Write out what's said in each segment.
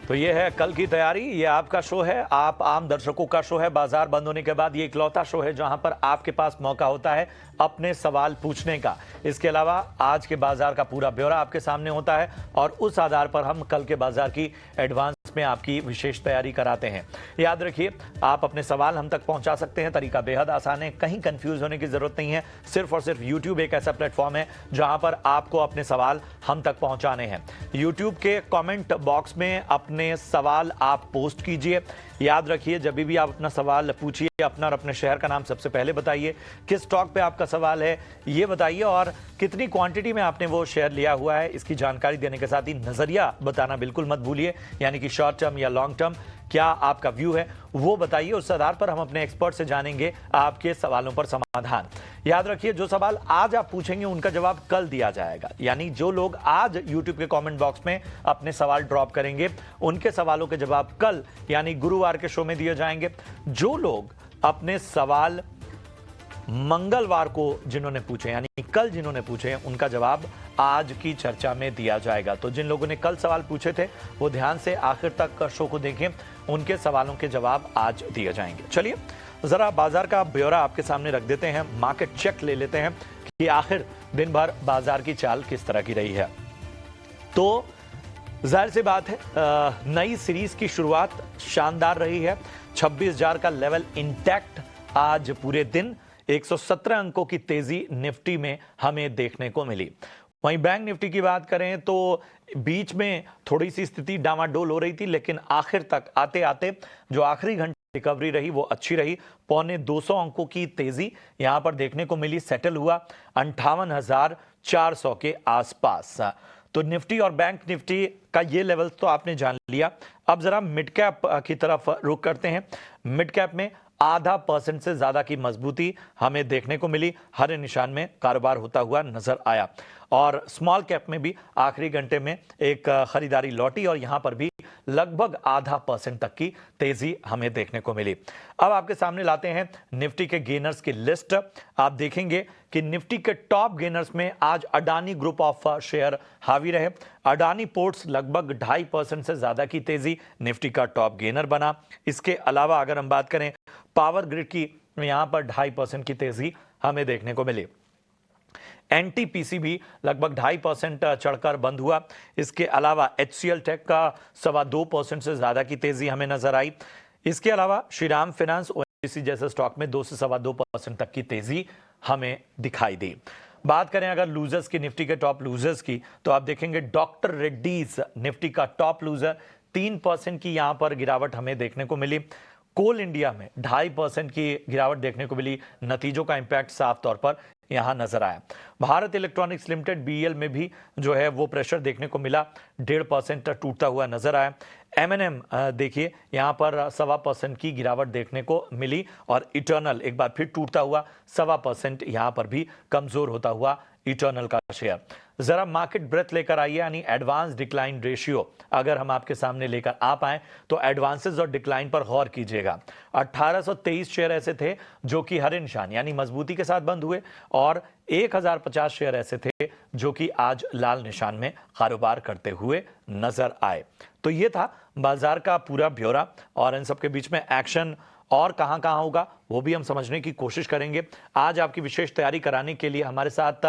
तो ये है कल की तैयारी। ये आपका शो है, आप आम दर्शकों का शो है। बाजार बंद होने के बाद ये इकलौता शो है जहां पर आपके पास मौका होता है अपने सवाल पूछने का। इसके अलावा आज के बाजार का पूरा ब्यौरा आपके सामने होता है और उस आधार पर हम कल के बाजार की एडवांस में आपकी विशेष तैयारी कराते हैं। याद रखिए, आप अपने सवाल हम तक पहुंचा सकते हैं। तरीका बेहद आसान है, कहीं कंफ्यूज होने की जरूरत नहीं है। सिर्फ और सिर्फ यूट्यूब एक ऐसा प्लेटफॉर्म है जहां पर आपको अपने सवाल हम तक पहुंचाने हैं। यूट्यूब के कमेंट बॉक्स में अपने सवाल आप पोस्ट कीजिए। याद रखिए, जब भी आप अपना सवाल पूछिए, अपना और अपने शहर का नाम सबसे पहले बताइए, किस स्टॉक पे आपका सवाल है ये बताइए और कितनी क्वांटिटी में आपने वो शेयर लिया हुआ है इसकी जानकारी देने के साथ ही नजरिया बताना बिल्कुल मत भूलिए, यानी कि शॉर्ट टर्म या लॉन्ग टर्म क्या आपका व्यू है वो बताइए। उस आधार पर हम अपने एक्सपर्ट से जानेंगे आपके सवालों पर समाधान। याद रखिए, जो सवाल आज आप पूछेंगे उनका जवाब कल दिया जाएगा, यानी जो लोग आज YouTube के कमेंट बॉक्स में अपने सवाल ड्रॉप करेंगे उनके सवालों के जवाब कल यानी गुरुवार के शो में दिए जाएंगे। जो लोग अपने सवाल मंगलवार को जिन्होंने पूछे यानी कल जिन्होंने पूछे उनका जवाब आज की चर्चा में दिया जाएगा। तो जिन लोगों ने कल सवाल पूछे थे वो ध्यान से आखिर तक शो को देखें, उनके सवालों के जवाब आज दिए जाएंगे। चलिए जरा बाजार का ब्यौरा आपके सामने रख देते हैं, मार्केट चेक ले लेते हैं कि आखिर दिन भर बाजार की चाल किस तरह की रही है। तो जाहिर सी बात है, नई सीरीज की शुरुआत शानदार रही है। 26,000 का लेवल इंटैक्ट आज पूरे दिन। 117 अंकों की तेजी निफ्टी में हमें देखने को मिली। वहीं बैंक निफ्टी की बात करें तो बीच में थोड़ी सी स्थिति डामाडोल हो रही थी, लेकिन आखिर तक आते आते जो आखिरी घंटे रिकवरी रही वो अच्छी रही। 225 अंकों की तेजी यहां पर देखने को मिली, सेटल हुआ 58,400 के आसपास। तो निफ्टी और बैंक निफ्टी का ये लेवल तो आपने जान लिया। अब जरा मिड कैप की तरफ रुख करते हैं। मिड कैप में 0.5% से ज्यादा की मजबूती हमें देखने को मिली। हरे निशान में कारोबार होता हुआ नजर आया और स्मॉल कैप में भी आखिरी घंटे में एक खरीदारी लौटी और यहां पर भी लगभग 0.5% तक की तेजी हमें देखने को मिली। अब आपके सामने लाते हैं निफ्टी के गेनर्स की लिस्ट। आप देखेंगे कि निफ्टी के टॉप गेनर्स में आज अडानी ग्रुप ऑफ शेयर हावी रहे। अडानी पोर्ट्स लगभग 2.5% से ज्यादा की तेजी निफ्टी का टॉप गेनर बना। इसके अलावा अगर हम बात करें पावर ग्रिड की, यहां पर 2.5% की तेजी हमें देखने को मिली। एनटीपीसी भी लगभग 2.5% चढ़कर बंद हुआ। इसके अलावा एचसीएल टेक का 2.25% से ज्यादा की तेजी हमें नजर आई। इसके अलावा श्रीराम फाइनेंस ओएनजीसी जैसे स्टॉक में 2 से 2.25% तक की तेजी हमें दिखाई दी। बात करें अगर लूजर्स की, निफ्टी के टॉप लूजर्स की, तो आप देखेंगे डॉक्टर रेड्डीज निफ्टी का टॉप लूजर, 3% की यहां पर गिरावट हमें देखने को मिली। कोल इंडिया में 2.5% की गिरावट देखने को मिली। नतीजों का इंपैक्ट साफ तौर पर यहां नजर आया। भारत इलेक्ट्रॉनिक्स लिमिटेड बीईएल में भी जो है वो प्रेशर देखने को मिला, 1.5% टूटता हुआ नजर आया। एमएनएम देखिए यहां पर 1.25% की गिरावट देखने को मिली और इटर्नल एक बार फिर टूटता हुआ 1.25% यहां पर भी कमजोर होता हुआ इटर्नल का शेयर। जरा मार्केट ब्रेथ लेकर आइए, यानी एडवांस डिक्लाइन रेशियो अगर हम आपके सामने लेकर आ पाए तो एडवांसेस और डिक्लाइन पर गौर कीजिएगा। 1823 शेयर ऐसे थे जो कि हरे निशान यानी मजबूती के साथ बंद हुए और 1050 शेयर ऐसे थे जो कि आज लाल निशान में कारोबार करते हुए नजर आए। तो ये था बाजार का पूरा ब्यौरा और इन सबके बीच में एक्शन और कहां कहां होगा वो भी हम समझने की कोशिश करेंगे। आज आपकी विशेष तैयारी कराने के लिए हमारे साथ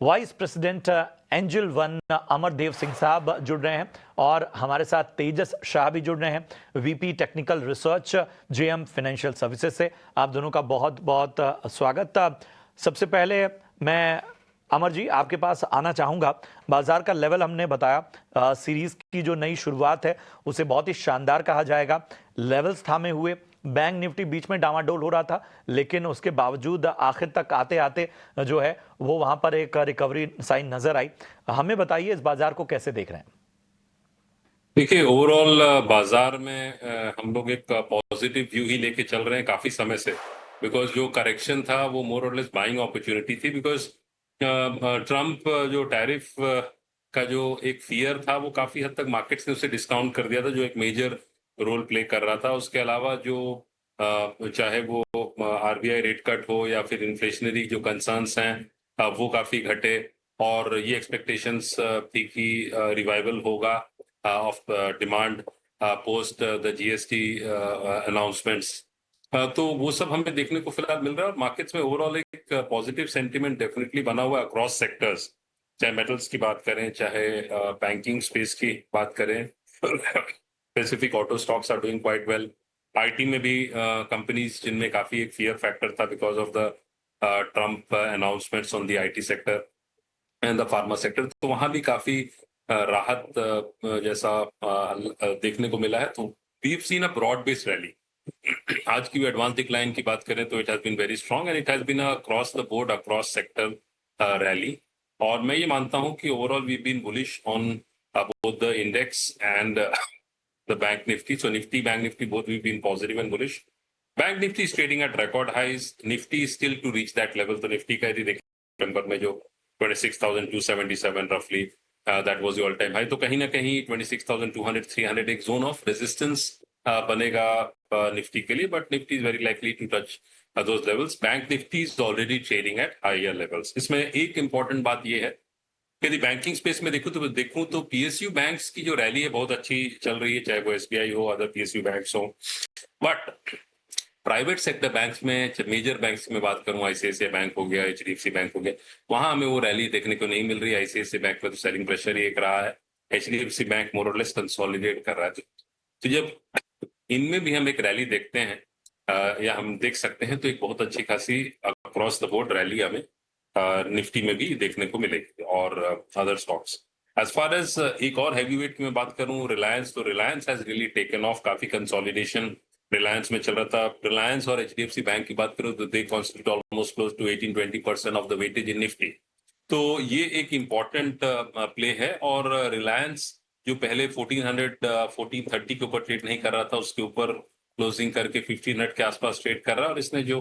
vice president angel one Amardev Singh साहब जुड़ रहे हैं और हमारे साथ तेजस शाह भी जुड़ रहे हैं, VP technical research JM financial services से। आप दोनों का बहुत बहुत स्वागत। सबसे पहले मैं अमर जी आपके पास आना चाहूंगा। बाजार का लेवल हमने बताया, सीरीज की जो नई शुरुआत है उसे बहुत ही शानदार कहा जाएगा। लेवल्स थामे हुए, बैंक निफ्टी बीच में डामाडोल हो रहा था, लेकिन उसके बावजूद आखिर तक आते आते जो है वो वहां पर एक रिकवरी साइन नजर आई। हमें बताइए इस बाजार को कैसे देख रहे हैं। देखिए, ओवरऑल बाजार में हम लोग एक पॉजिटिव व्यू ही लेके चल रहे हैं काफी समय से। बिकॉज जो करेक्शन था वो मोर और लेस बाइंग अपॉर्चुनिटी थी। बिकॉज ट्रम्प जो टैरिफ का जो एक फियर था वो काफी हद तक मार्केट्स ने उसे डिस्काउंट कर दिया था, जो एक मेजर रोल प्ले कर रहा था। उसके अलावा जो चाहे वो आरबीआई रेट कट हो या फिर इन्फ्लेशनरी जो कंसर्न्स हैं वो काफी घटे और ये एक्सपेक्टेशंस थी कि रिवाइवल होगा। of demand post the GST announcements. तो वो सब हमें देखने को फिलहाल मिल रहा है और मार्केट्स में ओवरऑल एक पॉजिटिव सेंटिमेंट डेफिनेटली बना हुआ है अक्रॉस सेक्टर्स, चाहे मेटल्स की बात करें, चाहे बैंकिंग स्पेस की बात करें। Specific auto stocks are doing quite well. IT में भी कंपनीज जिनमें काफी एक फियर फैक्टर था because of the Trump announcements on the IT sector and the pharma sector, तो वहां भी काफी राहत जैसा देखने को मिला है। तो we have seen a broad based rally. आज की भी एडवांस डिक्लाइन की बात करें तो it has been very strong and it has been across the board across sector rally. और मैं ये मानता हूं कि overall we been bullish on both the index and the bank nifty. So nifty, bank nifty, both we've been positive and bullish. Bank nifty is trading at record highs. Nifty is still to reach that level. तो nifty का यदि देखें नवंबर में जो 26,277 roughly that was the all time high. तो कहीं ना कहीं 26,200 300 एक zone of resistance बनेगा निफ्टी के लिए, but nifty is very likely to touch those levels. Bank nifty is already trading at higher levels. इसमें एक important बात ये है, यदि बैंकिंग स्पेस में देखूं तो पीएसयू बैंक्स की जो रैली है बहुत अच्छी चल रही है, चाहे वो एसबीआई हो, अदर पीएसयू बैंक्स हो। बट प्राइवेट सेक्टर बैंक्स में, मेजर बैंक्स में बात करूं, आईसीआईसीआई बैंक हो गया, एचडीएफसी बैंक हो गया, वहां हमें वो रैली देखने को नहीं मिल रही है। आईसीआईसीआई बैंक में तो सेलिंग प्रेशर ही एक रहा है, एचडीएफसी बैंक मोर और लेस कंसोलिडेट कर रहा है। तो जब इनमें भी हम एक रैली देखते हैं या हम देख सकते हैं, तो एक बहुत अच्छी खासी अक्रॉस द बोर्ड रैली हमें निफ्टी में भी देखने को मिलेगी और other stocks. As far as एक और हैवीवेट की मैं बात करूं, रिलायंस, तो Reliance has really taken off, काफी कंसोलिडेशन रिलायंस में चल रहा था। रिलायंस और एचडीएफसी बैंक की बात करूं तो they constitute almost close to 18-20% of the weightage in Nifty. तो ये एक इम्पॉर्टेंट प्ले है। और रिलायंस जो पहले 1430 के ऊपर ट्रेड नहीं कर रहा था, उसके ऊपर क्लोजिंग करके 1500 के आसपास ट्रेड कर रहा है। और इसने जो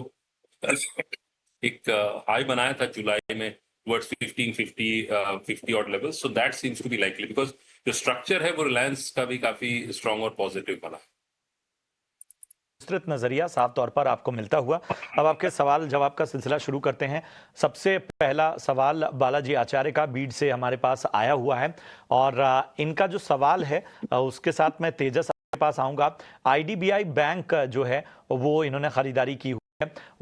एक हाई बनाया था जुलाई में towards 50 odd levels, so that seems to be likely because जो स्ट्रक्चर है वो रिलायंस का भी काफी स्ट्रांग और पॉजिटिव बना। विस्तृत नजरिया साफ तौर पर आपको मिलता हुआ। अब आपके सवाल जवाब का सिलसिला शुरू करते हैं। सबसे पहला सवाल बालाजी आचार्य का बीड से हमारे पास आया हुआ है और इनका जो सवाल है उसके साथ मैं तेजस के पास आऊंगा। आईडीबीआई बैंक जो है वो इन्होंने खरीदारी की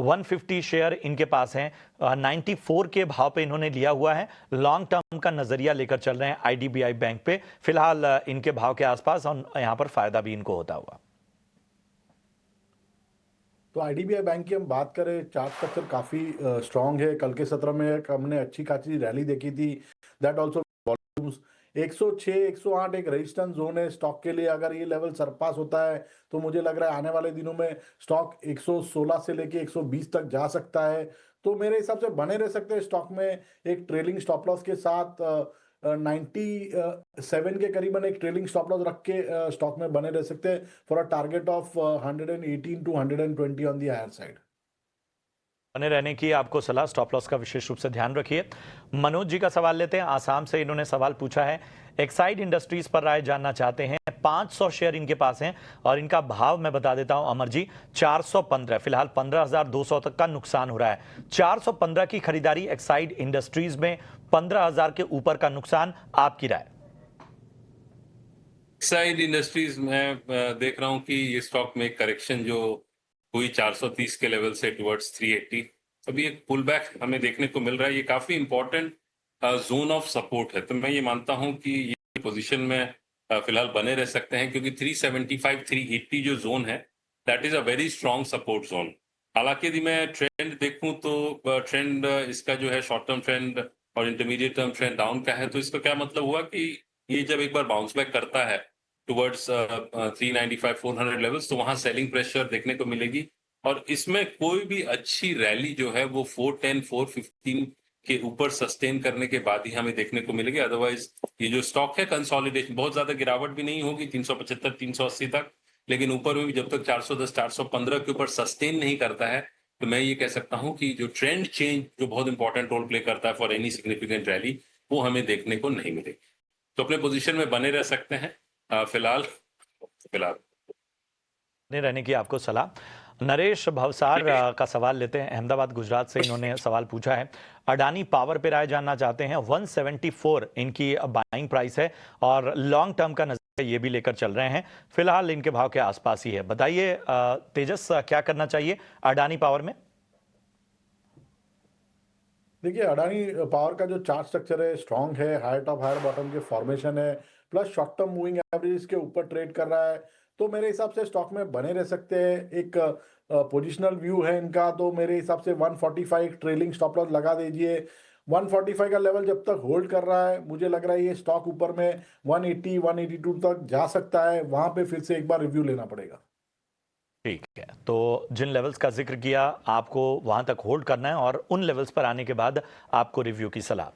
150 शेयर इनके पास हैं, 94 के भाव पे इन्होंने लिया हुआ है। लॉन्ग टर्म का नजरिया लेकर चल रहे हैं आईडीबीआई बैंक पे, फिलहाल इनके भाव के आसपास और यहां पर फायदा भी इनको होता हुआ। तो आईडीबीआई बैंक की हम बात करें, चार्ट स्ट्रक्चर काफी स्ट्रांग है। कल के सत्र में हमने अच्छी खासी रैली देखी थी। दैट ऑल्सो 106 108 एक रेजिस्टेंस जोन है स्टॉक के लिए। अगर ये लेवल सरपास होता है तो मुझे लग रहा है आने वाले दिनों में स्टॉक 116 से लेके 120 तक जा सकता है। तो मेरे हिसाब से बने रह सकते हैं स्टॉक में एक ट्रेलिंग स्टॉप लॉस के साथ 97 के करीबन एक ट्रेलिंग स्टॉप लॉस रख के स्टॉक में बने रह सकते हैं for a target of 118 to 120 on the higher side. बने रहने की आपको सलाह, स्टॉप लॉस का विशेष रूप से ध्यान रखिए। मनोज जी का सवाल लेते हैं। आसाम से इन्होंने सवाल पूछा है, एक्साइड इंडस्ट्रीज पर राय जानना चाहते हैं। 500 शेयर इनके पास हैं और इनका भाव मैं बता देता हूं अमर जी, 415। फिलहाल 15,200 तक का नुकसान हो रहा है। 415 की खरीदारी एक्साइड इंडस्ट्रीज में, 15,000 के ऊपर का नुकसान, आपकी राय? एक्साइड इंडस्ट्रीज में देख रहा हूं कि ये स्टॉक में करेक्शन जो हुई 430 के लेवल से टुवर्ड्स 380, अभी एक पुल बैक हमें देखने को मिल रहा है। ये काफी इंपॉर्टेंट जोन ऑफ सपोर्ट है। तो मैं ये मानता हूं कि ये पोजीशन में फिलहाल बने रह सकते हैं, क्योंकि 375 380 जो जोन है that is a very strong support zone. हालांकि यदि मैं ट्रेंड देखूं तो ट्रेंड इसका जो है शॉर्ट टर्म ट्रेंड और इंटरमीडिएट टर्म ट्रेंड डाउन का है। तो इसका क्या मतलब हुआ कि ये जब एक बार बाउंस बैक करता है टुवर्ड्स 395 400 लेवल्स, तो वहां सेलिंग प्रेशर देखने को मिलेगी। और इसमें कोई भी अच्छी रैली जो है वो 410 415 के ऊपर सस्टेन करने के बाद ही हमें देखने को मिलेगी। अदरवाइज ये जो स्टॉक है कंसोलिडेशन, बहुत ज्यादा गिरावट भी नहीं होगी 375 380 तक, लेकिन ऊपर में भी जब तक 410 415 के ऊपर सस्टेन नहीं करता है, तो मैं ये कह सकता हूं कि जो ट्रेंड चेंज जो बहुत इंपॉर्टेंट रोल प्ले करता है फॉर एनी सिग्निफिकेंट रैली, वो हमें देखने को नहीं मिलेगी। तो अपने पोजीशन में बने रह सकते हैं फिलहाल रहने की आपको सलाह। नरेश भवसार का सवाल लेते हैं, अहमदाबाद गुजरात से इन्होंने सवाल पूछा है। अडानी पावर पे राय जानना चाहते हैं। 174 इनकी बाइंग प्राइस है और लॉन्ग टर्म का नजरिया ये भी लेकर चल रहे हैं। फिलहाल इनके भाव के आसपास ही है। बताइए तेजस, क्या करना चाहिए अडानी पावर में? देखिए, अडानी पावर का जो चार्ट स्ट्रक्चर है स्ट्रांग है, हायर टॉप हायर बॉटम के फॉर्मेशन है, plus short term moving average के ऊपर ट्रेड कर रहा है। तो मेरे हिसाब से स्टॉक में बने रह सकते हैं। एक पोजिशनल व्यू है इनका, तो मेरे हिसाब से 145 ट्रेलिंग स्टॉप लॉस लगा दीजिए। 145 का लेवल जब तक होल्ड कर रहा है, मुझे लग रहा है ये स्टॉक ऊपर में 180 182 तक जा सकता है। वहां पे फिर से एक बार रिव्यू लेना पड़ेगा। ठीक है, तो जिन लेवल्स का जिक्र किया आपको वहां तक होल्ड करना है और उन लेवल्स पर आने के बाद आपको रिव्यू की सलाह।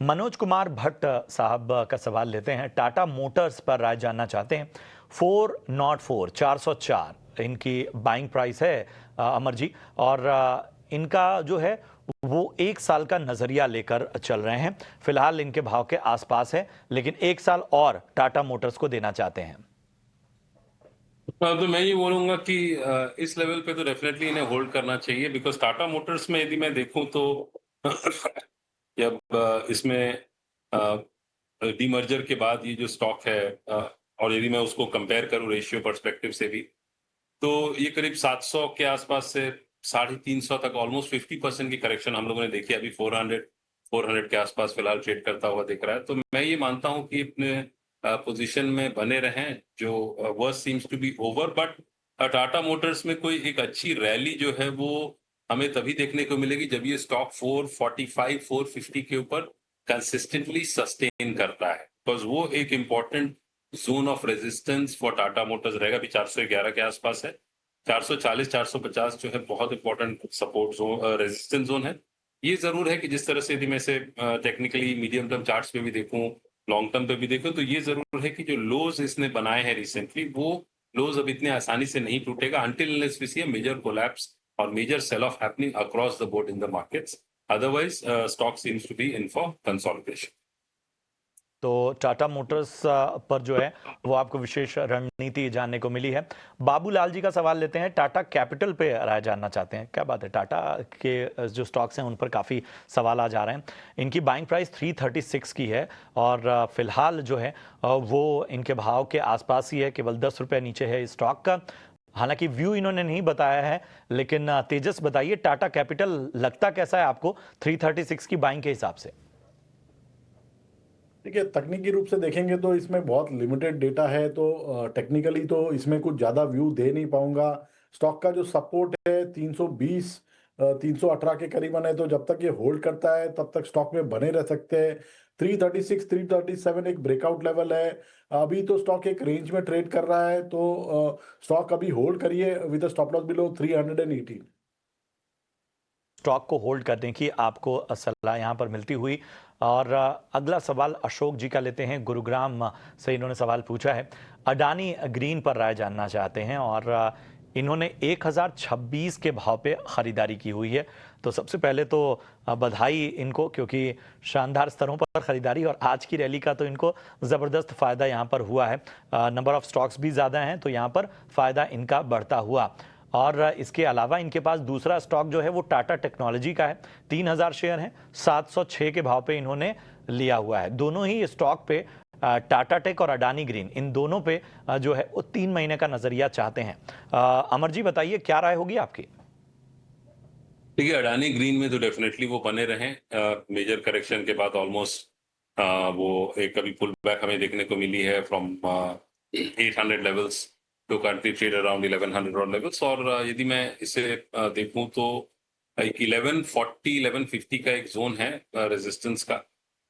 मनोज कुमार भट्ट साहब का सवाल लेते हैं। टाटा मोटर्स पर राय जानना चाहते हैं। 404 इनकी बाइंग प्राइस है अमर जी, और इनका जो है वो 1 साल का नजरिया लेकर चल रहे हैं। फिलहाल इनके भाव के आसपास है, लेकिन 1 साल और टाटा मोटर्स को देना चाहते हैं। तो मैं ये बोलूंगा कि इस लेवल पे तो डेफिनेटली इन्हें होल्ड करना चाहिए, बिकॉज टाटा मोटर्स में यदि मैं देखूं तो जब इसमें डीमर्जर के बाद ये जो स्टॉक है, और यदि मैं उसको कंपेयर करूं रेशियो पर्सपेक्टिव से भी, तो ये करीब 700 के आसपास से 350 तक ऑलमोस्ट 50% की करेक्शन हम लोगों ने देखी। अभी 400 के आसपास फिलहाल ट्रेड करता हुआ दिख रहा है। तो मैं ये मानता हूं कि अपने पोजीशन में बने रहें। जो worst seems to be over, but Tata Motors में कोई एक अच्छी रैली जो है वो हमें तभी देखने को मिलेगी जब ये स्टॉक 445 450 के ऊपर कंसिस्टेंटली सस्टेन करता है, बिकॉज वो एक important zone of resistance for Tata Motors रहेगा। अभी 411 के आसपास है। 440 450 जो है बहुत important support zone, resistance zone है। ये जरूर है कि जिस तरह से यदि मैं इसे टेक्निकली मीडियम टर्म चार्ट्स पे भी देखूं, लॉन्ग टर्म पे भी देखूं, तो ये जरूर है कि जो लोज इसने बनाए हैं रिसेंटली, वो लोज अब इतने आसानी से नहीं टूटेगा until unless we see a major collapse or major sell off happening across the board in the markets. Otherwise, stock seems to be in for consolidation. तो टाटा मोटर्स पर जो है वो आपको विशेष रणनीति जानने को मिली है। बाबूलाल जी का सवाल लेते हैं। टाटा कैपिटल पे राय जानना चाहते हैं। क्या बात है, टाटा के जो स्टॉक्स हैं उन पर काफ़ी सवाल आ जा रहे हैं। इनकी बाइंग प्राइस 336 की है और फिलहाल जो है वो इनके भाव के आसपास ही है, केवल 10 रुपये नीचे है इस स्टॉक का। हालांकि व्यू इन्होंने नहीं बताया है, लेकिन तेजस बताइए टाटा कैपिटल लगता कैसा है आपको 336 की बाइंग के हिसाब से? देखिए, तकनीकी रूप से देखेंगे तो इसमें बहुत लिमिटेड डेटा है, तो टेक्निकली तो इसमें कुछ ज़्यादा व्यू दे नहीं पाऊंगा। स्टॉक का जो सपोर्ट है 320 318 के करीबन है, तो जब तक ये होल्ड करता है तब तक स्टॉक में बने रह सकते हैं। 336 337 एक ब्रेकआउट लेवल है। अभी तो स्टॉक एक रेंज में ट्रेड कर रहा है, तो स्टॉक अभी होल्ड करिए with stop loss below 318। Stock को होल्ड करने की आपको सलाह यहाँ पर मिलती हुई। और अगला सवाल अशोक जी का लेते हैं। गुरुग्राम से इन्होंने सवाल पूछा है। अडानी ग्रीन पर राय जानना चाहते हैं और इन्होंने 1026 के भाव पे खरीदारी की हुई है। तो सबसे पहले तो बधाई इनको, क्योंकि शानदार स्तरों पर खरीदारी और आज की रैली का तो इनको ज़बरदस्त फ़ायदा यहाँ पर हुआ है। नंबर ऑफ स्टॉक्स भी ज़्यादा हैं, तो यहाँ पर फ़ायदा इनका बढ़ता हुआ। और इसके अलावा इनके पास दूसरा स्टॉक जो है वो टाटा टेक्नोलॉजी का है। 3000 शेयर हैं, 706 के भाव पे इन्होंने लिया हुआ है। दोनों ही स्टॉक पे टाटा टेक और अडानी ग्रीन, इन दोनों पे जो है वो 3 महीने का नजरिया चाहते हैं। अमर जी बताइए क्या राय होगी आपकी? देखिए, अडानी ग्रीन में तो डेफिनेटली वो बने रहें। मेजर करेक्शन के बाद ऑलमोस्ट वो एक अभी पुल बैक हमें देखने को मिली है from 800 levels to currently trade around 1100 levels. और यदि मैं इसे देखूं तो एक 1140 1150 का एक जोन है रेजिस्टेंस का।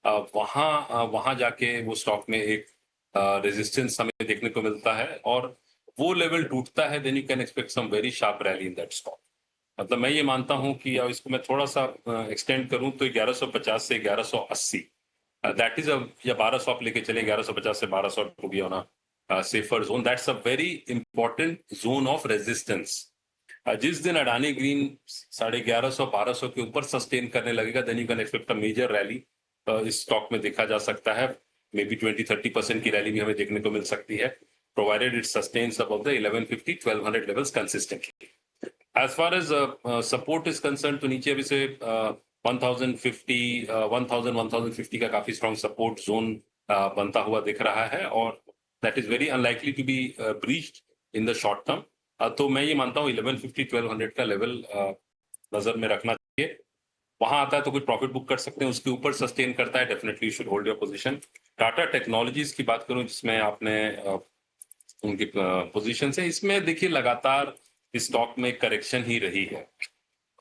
वहां जाके वो स्टॉक में एक रेजिस्टेंस हमें देखने को मिलता है, और वो लेवल टूटता है, then you can expect some very sharp rally in that stock. मतलब मैं ये मानता हूं कि अब इसको मैं थोड़ा सा एक्सटेंड करूं तो 1150 से 1180, दैट इज या 1200 आप लेके चले, 1150 से 1200 to be on a safer zone. That's a very important zone of resistance. जिस दिन अडानी ग्रीन 1150 1200 के ऊपर सस्टेन करने लगेगा, then you can expect a major rally इस स्टॉक में देखा जा सकता है। मे बी 20-30% की रैली भी हमें देखने को मिल सकती है, provided it sustains above the 1150 1200 levels consistently. As far as support is concerned, तो नीचे अभी से 1050 1050 का काफी स्ट्रॉन्ग सपोर्ट जोन बनता हुआ दिख रहा है। और that is very unlikely to be breached in the short term. तो मैं ये मानता हूँ 1150 1200 का लेवल नजर में रखना चाहिए। वहां आता है तो कुछ प्रॉफिट बुक कर सकते हैं, उसके ऊपर सस्टेन करता है definitely you should hold your position. Tata technologies की बात करूं जिसमें आपने उनकी पोजीशन है, इसमें देखिए लगातार इस स्टॉक में करेक्शन ही रही है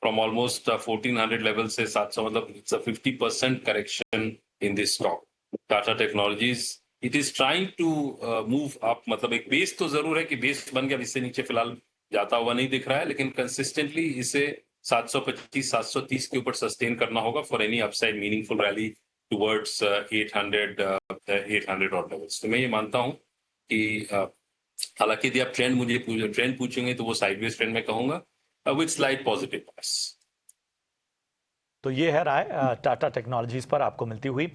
फ्रॉम ऑलमोस्ट 1400 लेवल से 700, मतलब it's a 50% correction in this stock. Tata technologies it is trying to move up, मतलब एक बेस तो जरूर है कि बेस बन गया, इससे नीचे फिलहाल जाता हुआ नहीं दिख रहा है, लेकिन कंसिस्टेंटली इसे 725 730 के ऊपर सस्टेन करना होगा for any upside meaningful rally towards 800 और लेवल्स। तो मैं ये मानता हूं कि हालांकि यदि आप ट्रेंड पूछेंगे तो वो साइडवेज ट्रेंड में कहूंगा विद स्लाइट पॉजिटिव बायस। तो ये है राय टाटा टेक्नोलॉजीज पर आपको मिलती हुई।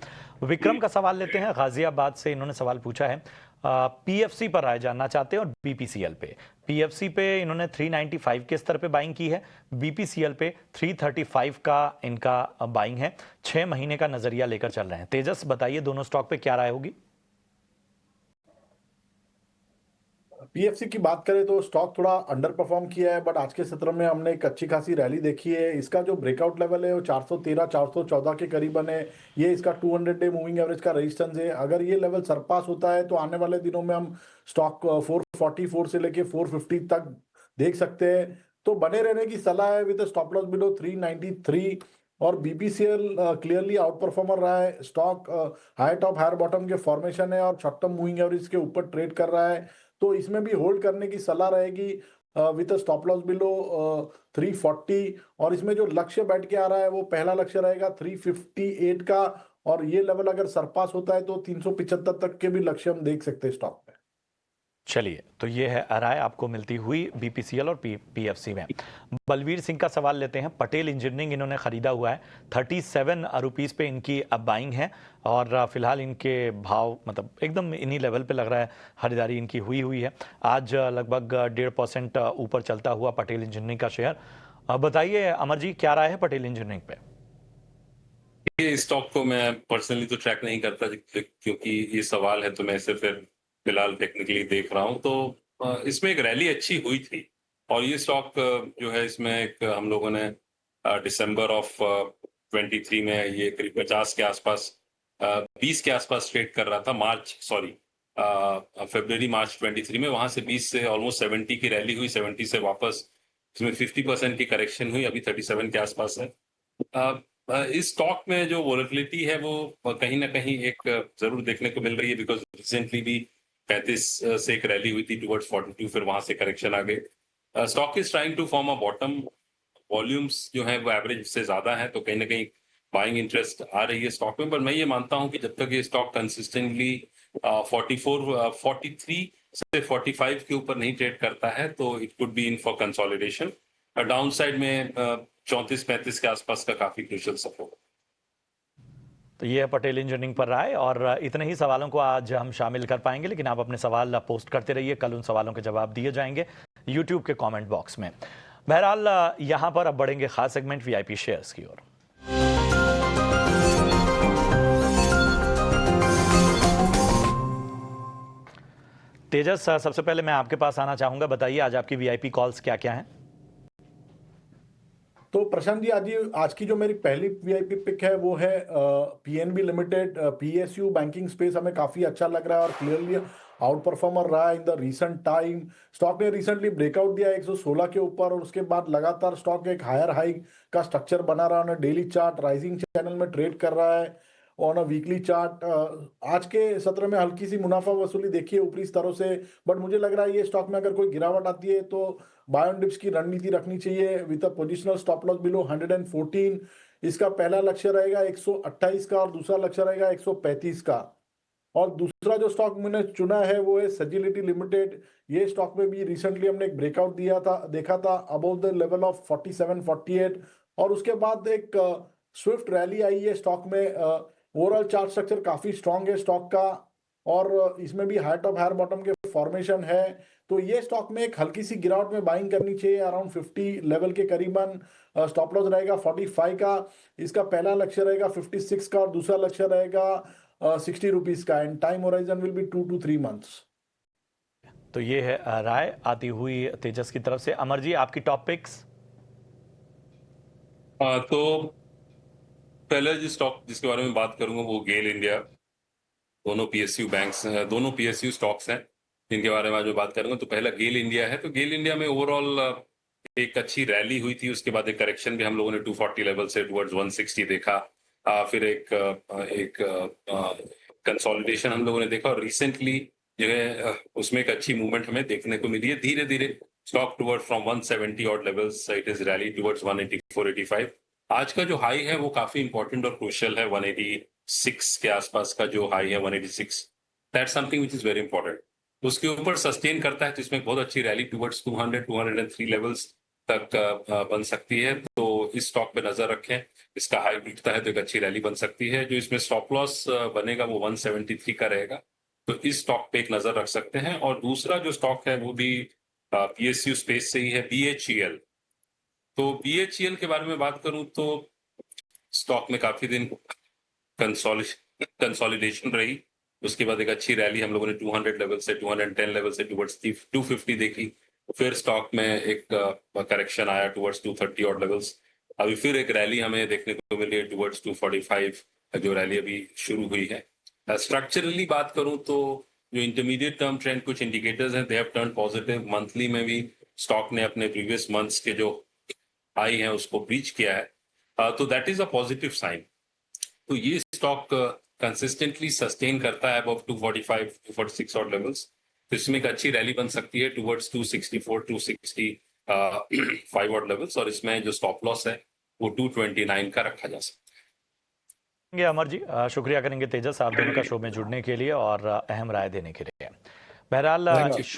विक्रम का सवाल लेते हैं गाजियाबाद से। इन्होंने सवाल पूछा है पीएफसी पर राय जानना चाहते हैं और बीपीसीएल पे। पीएफसी पे इन्होंने 395 के स्तर पे बाइंग की है, बीपीसीएल पे 335 का इनका बाइंग है। 6 महीने का नजरिया लेकर चल रहे हैं। तेजस बताइए दोनों स्टॉक पे क्या राय होगी? पीएफसी की बात करें तो स्टॉक थोड़ा अंडर परफॉर्म किया है, बट आज के सत्र में हमने एक अच्छी खासी रैली देखी है। इसका जो ब्रेकआउट लेवल है वो 413 414 के करीबन है। ये इसका 200 डे मूविंग एवरेज का रेजिस्टेंस है। अगर ये लेवल सरपास होता है तो आने वाले दिनों में हम स्टॉक 444 से लेके 450 तक देख सकते हैं। तो बने रहने की सलाह है विद स्टॉप लॉस बिलो 393। और बीपीसीएल क्लियरली आउट परफॉर्मर रहा है। Stock high top higher bottom के फॉर्मेशन है और शॉर्ट टर्म मूविंग एवरेज के ऊपर ट्रेड कर रहा है। तो इसमें भी होल्ड करने की सलाह रहेगी विद स्टॉप लॉस बिलो 340। और इसमें जो लक्ष्य बैठ के आ रहा है वो पहला लक्ष्य रहेगा 358 का, और ये लेवल अगर सरपास होता है तो 375 तक के भी लक्ष्य हम देख सकते हैं स्टॉक में। चलिए, तो ये है राय आपको मिलती हुई बीपीसीएल और पीएफसी में। बलवीर सिंह का सवाल लेते हैं। पटेल इंजीनियरिंग इन्होंने खरीदा हुआ है, 37 रुपीस पे इनकी अब बाइंग है और फिलहाल इनके भाव मतलब एकदम इन्हीं लेवल पे लग रहा है, खरीदारी इनकी हुई है। आज लगभग 1.5% ऊपर चलता हुआ पटेल इंजीनियरिंग का शेयर। बताइए अमर जी, क्या राय है पटेल इंजीनियरिंग पे? ये स्टॉक को मैं पर्सनली तो ट्रैक नहीं करता क्योंकि ये सवाल है, तो मैं इसे फिर फिलहाल टेक्निकली देख रहा हूं। तो इसमें एक रैली अच्छी हुई थी और ये स्टॉक जो है इसमें एक हम लोगों ने दिसंबर ऑफ 23 में ये करीब 50 के आसपास 20 के आसपास ट्रेड कर रहा था। फरवरी मार्च 23 में वहां से 20 से ऑलमोस्ट 70 की रैली हुई, 70 से वापस इसमें 50% की करेक्शन हुई, अभी 37 के आसपास है। इस स्टॉक में जो वोलेटिलिटी है वो कहीं ना कहीं एक जरूर देखने को मिल रही है, बिकॉज रिसेंटली भी 35 से एक रैली हुई थी टुवर्ड्स 42, फिर वहां से करेक्शन आ गई। Stock is trying to form a bottom, volumes जो है वो एवरेज से ज्यादा है, तो कहीं ना कहीं बाइंग इंटरेस्ट आ रही है स्टॉक में। पर मैं ये मानता हूं कि जब तक ये स्टॉक कंसिस्टेंटली 43 से 45 के ऊपर नहीं ट्रेड करता है तो it could be in for consolidation. Down side में 34-35 के आसपास का काफी क्रूशियल सपोर्ट। तो ये है पटेल इंजीनियरिंग पर राय। और इतने ही सवालों को आज हम शामिल कर पाएंगे, लेकिन आप अपने सवाल पोस्ट करते रहिए, कल उन सवालों के जवाब दिए जाएंगे यूट्यूब के कमेंट बॉक्स में। बहरहाल यहां पर अब बढ़ेंगे खास सेगमेंट वीआईपी शेयर्स की ओर। तेजस, सबसे पहले मैं आपके पास आना चाहूंगा, बताइए आज आपकी वीआईपी कॉल्स क्या क्या हैं? तो प्रशांत जी, आज की जो मेरी पहली वीआईपी पिक है वो है PNB limited. PSU banking space हमें काफी अच्छा लग रहा है और क्लियरली आउट परफॉर्मर रहा है in the recent time. Stock ने रिसेंटली ब्रेकआउट दिया 116 के ऊपर और उसके बाद लगातार स्टॉक एक हायर हाई का स्ट्रक्चर बना रहा है। डेली चार्ट राइजिंग चैनल में ट्रेड कर रहा है। ऑन अ वीकली चार्ट आज के सत्र में हल्की सी मुनाफा वसूली देखिए ऊपरी स्तरों से, बट मुझे लग रहा है ये स्टॉक में अगर कोई गिरावट आती है तो बाय ऑन डिप्स की रणनीति रखनी चाहिए with a positional stop loss below 114। इसका पहला लक्ष्य रहेगा 128 का और दूसरा लक्ष्य रहेगा 135 का। और दूसरा जो स्टॉक मैंने चुना है वो है सजिलिटी लिमिटेड। ये स्टॉक में भी रिसेंटली हमने एक ब्रेकआउट देखा था अबव द लेवल ऑफ 47-48 और उसके बाद एक स्विफ्ट रैली आई है स्टॉक में। ओवरऑल चार्ट स्ट्रक्चर काफी स्ट्रांग है स्टॉक का और इसमें भी हाई टॉप हायर बॉटम के फॉर्मेशन है। तो ये स्टॉक में एक हल्की सी गिरावट में बाइंग करनी चाहिए अराउंड 50 लेवल के करीबन। स्टॉप लॉस रहेगा 45 का। इसका पहला लक्ष्य रहेगा 56 का और दूसरा लक्ष्य रहेगा 60 रुपीज का। And time horizon will be 2 to 3 months। तो ये है राय आती हुई तेजस की तरफ से। अमर जी, आपकी टॉप पिक्स? तो पहले जिस स्टॉक जिसके बारे में बात करूंगा वो गेल इंडिया। दोनों पीएसयू बैंक्स दोनों पीएसयू स्टॉक्स हैं जिनके बारे में आज मैं बात करूंगा। तो पहला गेल इंडिया है। तो गेल इंडिया में ओवरऑल एक अच्छी रैली हुई थी, उसके बाद एक करेक्शन भी हम लोगों ने 240 लेवल से टुवर्ड्स 160 देखा। फिर एक कंसोलिडेशन हम लोगों ने देखा, और रिसेंटली जो है उसमें एक अच्छी मूवमेंट हमें देखने को मिली है। धीरे धीरे stock toward from 170 odd levels it is rally towards 184 85। आज का जो हाई है वो काफी इंपॉर्टेंट और क्रूशियल है। 186 के आसपास का जो हाई है 186, that's something which is very important. उसके ऊपर सस्टेन करता है तो इसमें बहुत अच्छी रैली टुवर्ड्स 200 203 लेवल्स तक बन सकती है। तो इस स्टॉक पे नजर रखें, इसका हाई टूटता है तो एक अच्छी रैली बन सकती है। जो इसमें स्टॉप लॉस बनेगा वो 173 का रहेगा, तो इस स्टॉक पे एक नजर रख सकते हैं। और दूसरा जो स्टॉक है वो भी पीएसयू स्पेस से ही है, बीएचईएल। तो बीएचईएल के बारे में बात करूं तो स्टॉक में काफी दिन कंसोलिडेशन रही, उसके बाद एक अच्छी रैली हम लोगों ने 200 लेवल से 210 लेवल से टुवर्ड्स 250 देखी। फिर स्टॉक में एक करेक्शन आया टुवर्ड्स 230 ऑड लेवल्स। अभी फिर एक रैली हमें देखने को मिली है टुवर्ड्स 245, जो रैली अभी शुरू हुई है। स्ट्रक्चरली बात करूं तो जो इंटरमीडिएट टर्म ट्रेंड कुछ इंडिकेटर्स हैं, they have turn positive. Monthly में भी स्टॉक ने अपने प्रीवियस मंथ्स के जो हाई हैं उसको ब्रीच किया है, तो that is a positive sign. तो ये स्टॉक कंसिस्टेंटली सस्टेन करता है अबव 245 246 ऑड लेवल्स, तो इसमें एक अच्छी रैली बन सकती है टुवर्ड्स 264 265 ऑड लेवल्स, और इसमें जो स्टॉप लॉस है वो 229 का रखा जा सकता है। अमर जी, शुक्रिया करेंगे तेजस आप दोनों का शो में जुड़ने के लिए और अहम राय देने के लिए। बहरहाल Thank you. शो